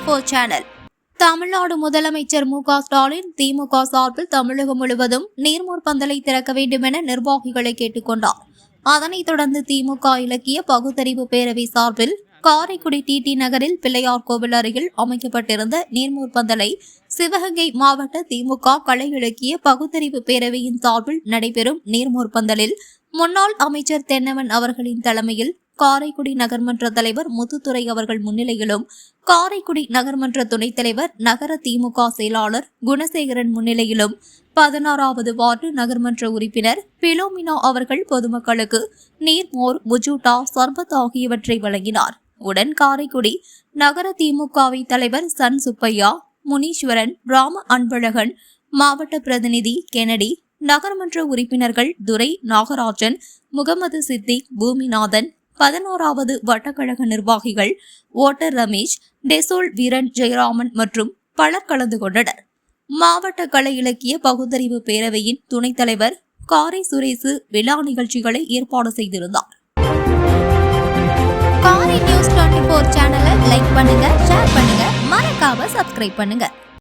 24 channel. Tamil Nadu முதலமைச்சர் மு.க.ஸ்டாலின் திமுக சார்பில் தமிழகம் முழுவதும் நீர்மூர் பந்தலை திறக்க வேண்டும் என நிர்வாகிகளை கேட்டுக்கொண்டார். அதனைத் தொடர்ந்து திமுக இலக்கிய பகுத்தறிவு பேரவை சார்பில் காரைக்குடி டி நகரில் பிள்ளையார் கோவில் அருகில் அமைக்கப்பட்டிருந்த நீர்மூர் பந்தலை சிவகங்கை மாவட்ட திமுக கலை இலக்கிய பகுத்தறிவு பேரவையின் சார்பில் நடைபெறும் நீர்மூர் பந்தலில் முன்னாள் அமைச்சர் தென்னவன் அவர்களின் தலைமையில் காரைக்குடி நகர்மன்ற தலைவர் முத்துத்துரை அவர்கள் முன்னிலையிலும் காரைக்குடி நகர்மன்ற துணைத் தலைவர் நகர திமுக செயலாளர் குணசேகரன் முன்னிலையிலும் 16வது வார்டு நகர்மன்ற உறுப்பினர் பிலோமினா அவர்கள் பொதுமக்களுக்கு நீர்மோர், முஜூட்டா, சர்பத் ஆகியவற்றை வழங்கினார். உடன் காரைக்குடி நகர திமுகவை தலைவர் சன் சுப்பையா, முனீஸ்வரன், ராம அன்பழகன், மாவட்ட பிரதிநிதி கெனடி, நகர்மன்ற உறுப்பினர்கள் துரை, நாகராஜன், முகமது சித்திக், பூமிநாதன், 16வது வட்டக்கழக நிர்வாகிகள் ஓட்டர் ரமேஷ், டெசோல் வீரன், ஜெயராமன் மற்றும் பலர் கலந்து கொண்டனர். மாவட்ட கலை இலக்கிய பகுத்தறிவு பேரவையின் துணைத் தலைவர் காரை சுரேசு விழா நிகழ்ச்சிகளை ஏற்பாடு செய்திருந்தார். காரை நியூஸ் 24 சேனலை லைக் பண்ணுங்க, ஷேர் பண்ணுங்க, மறக்காம சப்ஸ்கிரைப் பண்ணுங்க.